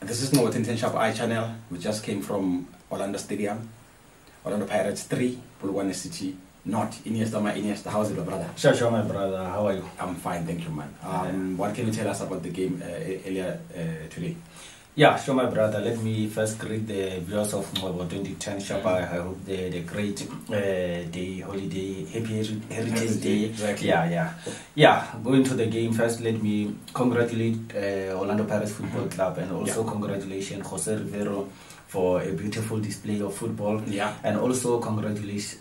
This is North Intention I channel. We just came from Orlando Stadium. Orlando Pirates 3, Polokwane City. Not Iniesta, my Iniesta. How's it, my brother? Sure, my brother. How are you? I'm fine, thank you, man. What can you tell us about the game earlier today? Yeah, sure, my brother. Let me first greet the viewers of Mobile 2010 Shapa. I hope the great day, holiday, happy Heritage Day. Exactly. Yeah. Going to the game first, let me congratulate Orlando Pirates Football Club and also congratulations Jose Rivero for a beautiful display of football. Yeah. And also congratulate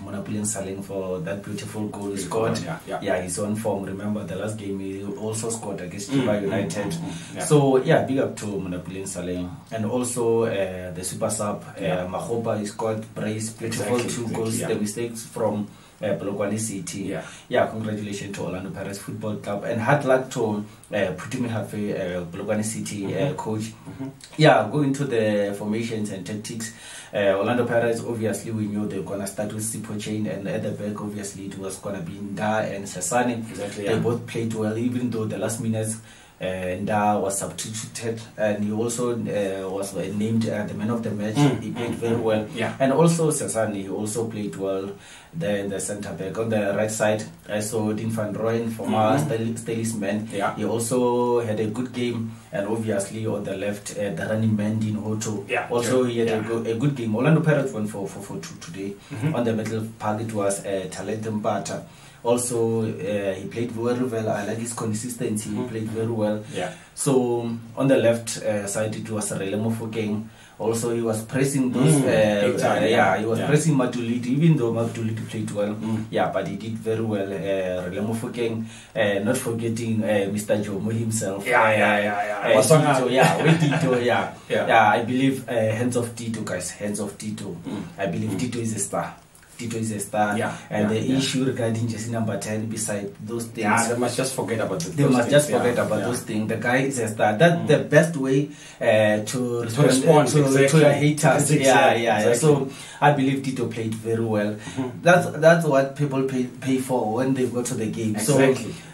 Monapolian Saling for that beautiful goal he scored. Yeah, he's on form. Remember the last game he also scored against Chiba United. So yeah, big up to Monapolian Saling. And also the super sub Mahoba, he scored brace, beautiful two goals. The mistakes from Polokwane City. Yeah, congratulations to Orlando Pirates Football Club and hard luck to Putimi Hafe, Polokwane City coach. Yeah, going to the formations and tactics. Orlando Pirates, obviously we knew they were gonna start with Sipo Chain, and at the back obviously it was gonna be Nda and Sasani. They both played well, even though the last minutes Nda was substituted, and he also was named the man of the match. He played very well. And also Sasani, he also played well there in the centre back. On the right side, I saw Dean van Rooyen, former Stelis man. He also had a good game. And obviously on the left, the running man Dean Hoto. Also he had a good game. Orlando Pirates won for 2 today. On the middle part it was Talent Mbata. Also, he played very well. I like his consistency. He played very well. So on the left side, it was Relemo Fokeng. Also, he was pressing those. He was pressing Matuliti, even though Matuliti played well. But he did very well. Relemo Fokeng, not forgetting Mr. Jomo himself. I believe hands of Tito, guys. Hands of Tito. I believe Tito is a star. Tito is a star, and the issue regarding jersey number 10, beside those things, they must just forget about those things. The guy is a star. That's the best way to respond to your haters. Exactly. So I believe Tito played very well. That's what people pay for when they go to the game. So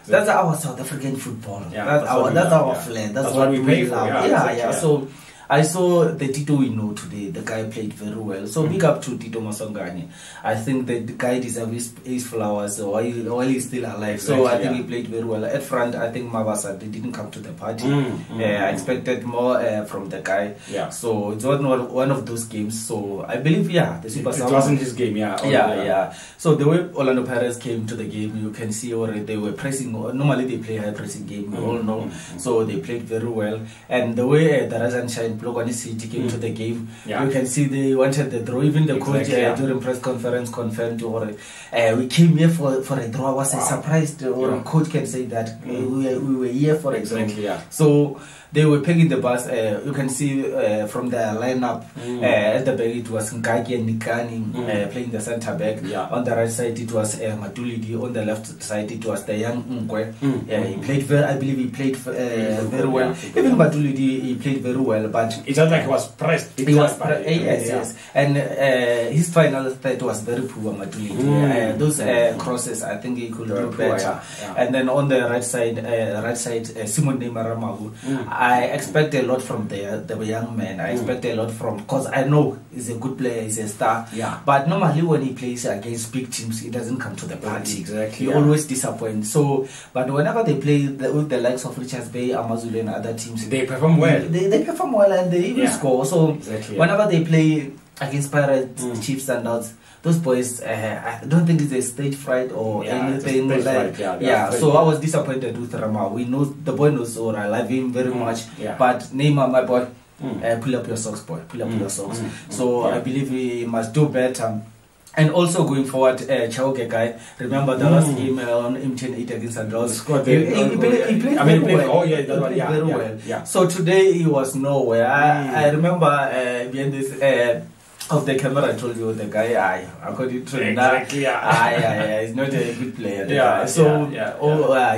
that's our South African football. That's our flair. That's what we love. So I saw the Tito we know today. The guy played very well. So big up to Tito Masongane. I think that the guy deserves his flowers while he's still alive. So I think he played very well. At front, I think Mabasa, they didn't come to the party. I expected more from the guy. So it's not one of those games. So I believe, the Super Sub. It wasn't his game, So the way Orlando Pirates came to the game, you can see already they were pressing. Normally they play high pressing game, we all know. So they played very well. And the way the Razan Shine Polokwane City came to the game, you can see they wanted the draw. Even the coach during press conference confirmed, we came here for a draw. I was surprised, or a coach can say that we were here for a draw. So they were picking the bus. You can see from the lineup at the back it was Nkaki and Nikani playing the centre back. On the right side it was Matulidi. On the left side it was the young Nkwe. He played very. I believe he played very well. Even Matulidi, he played very well, but it was like he was pressed. Yes. And his final third was very poor. Matulidi. Those crosses, I think he could do better. And then on the right side, Simon Neymar. I expect a lot from the young man. I expect a lot from, because I know he's a good player, he's a star. But normally when he plays against big teams, he doesn't come to the party. He always disappoints. So, but whenever they play with the likes of Richards Bay, Amazulu and other teams, they perform well. They perform well and they even score. So whenever they play against Pirates, Chiefs and Nuts, those boys, I don't think it's a stage fright or anything like so I was disappointed with Rama. We know the boy knows, or I love him very much. But Neymar, my boy, pull up your socks, boy. Pull up your socks. So I believe he must do better. And also going forward, Chauke guy, remember the last game on MTN 8 against Andros? He played very well. So today he was nowhere. I remember behind this of the camera, I told you the guy, according to exactly, he's not a good player.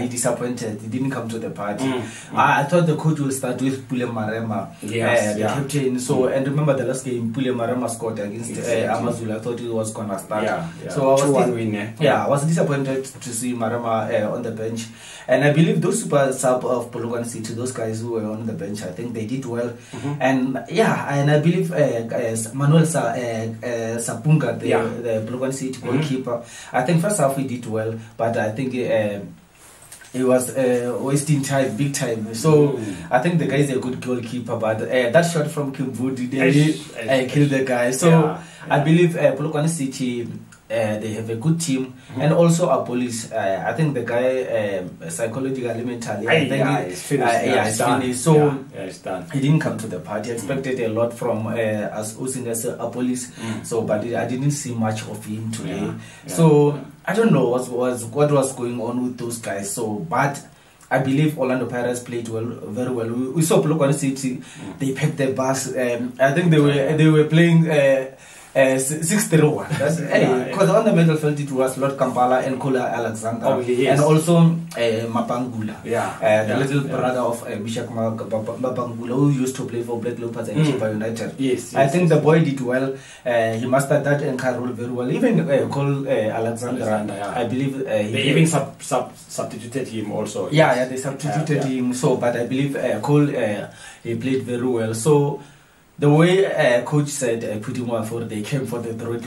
He disappointed. He didn't come to the party. I thought the coach will start with Pule Marema, the captain. So and remember the last game, Pule Marema scored against Amazulu. I thought he was gonna start. So I was disappointed to see Marema on the bench. And I believe those super sub of Polokwane City, those guys who were on the bench, I think they did well. And I believe Manuel Sapunga, the Polokwane City goalkeeper, I think first half he did well, but I think he was wasting time, big time. So I think the guy is a good goalkeeper, but that shot from Kimbudi, they killed the guy. So I believe Polokwane City, they have a good team, and also our police. I think the guy psychologically, mentally, I think he's finished. So it's done. He didn't come to the party. I expected a lot from us as a police. So, but I didn't see much of him today. So I don't know what was going on with those guys. So, but I believe Orlando Pirates played well, very well. We saw Polokwane City. They packed the bus. I think they were playing 6-3-1. Because on the middle field it was Lord Kampala and Kola Alexander, and also Mapangula, the little brother of Bishak Mapangula, who used to play for Black Leopards and Chiba United. I think the boy did well. He mastered that and role very well. Even Cole Alexander, I believe they even substituted him also. They substituted him. So, but I believe Cole he played very well. So. The way coach said put him on for they came for the throw, it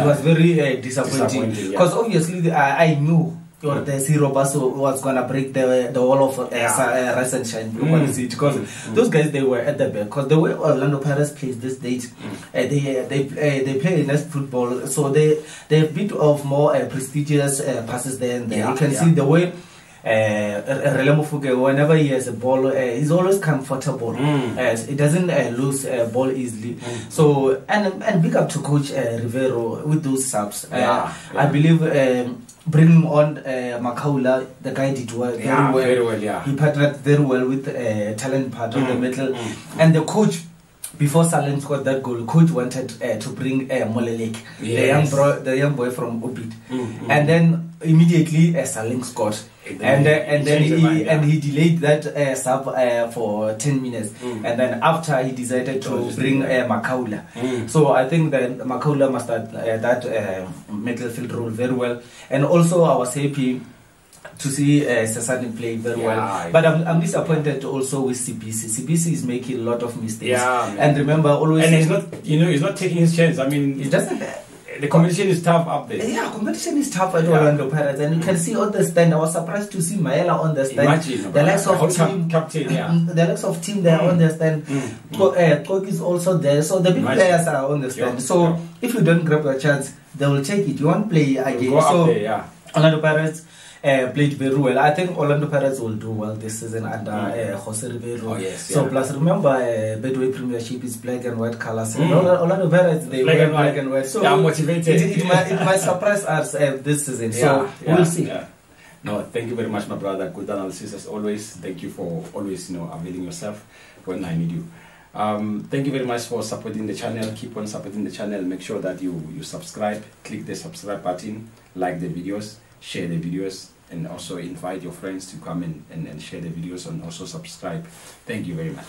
was very disappointing because obviously I knew the Zero Basso was gonna break the wall of Rise and Shine because those guys, they were at the back, because the way Orlando Pirates plays this date, they play nice football, so they have a bit of more prestigious passes there and there. You can see the way whenever he has a ball, he's always comfortable. He doesn't lose ball easily. So and big up to Coach Rivero with those subs. I believe bringing on Makaula, the guy did well, very well. He partnered very well with talent part of the middle, and the coach. Before Salem scored that goal, coach wanted to bring Molelek, the young boy from Obit, and then immediately Salem scored, and then he delayed that sub for 10 minutes, and then after he decided to bring Makaula. So I think that Makaula mastered that midfield role very well, and also I was happy to see Sasani play very well, but I'm disappointed also with CBC. CBC is making a lot of mistakes, and remember always. And he's not taking his chance. I mean, he doesn't. The competition is tough up there. Competition is tough at Orlando Pirates, and you can see on the stand. I was surprised to see Maela on the stand. Imagine the likes of team captain, the likes of team they are on the stand. Cook is also there, so the big players are on the stand. So if you don't grab your chance, they will take it. You won't play again. Orlando Pirates played very well. I think Orlando Pirates will do well this season under Jose Rivero. So plus remember, Bedway Premiership is black and white colors. Orlando Pirates, they wear black and white. So motivated. It might surprise us this season. So we'll see. No, thank you very much, my brother. Good analysis as always. Thank you for always availing yourself when I need you. Thank you very much for supporting the channel. Keep on supporting the channel. Make sure that you subscribe. Click the subscribe button, like the videos, share the videos, and also invite your friends to come in and share the videos and also subscribe. Thank you very much.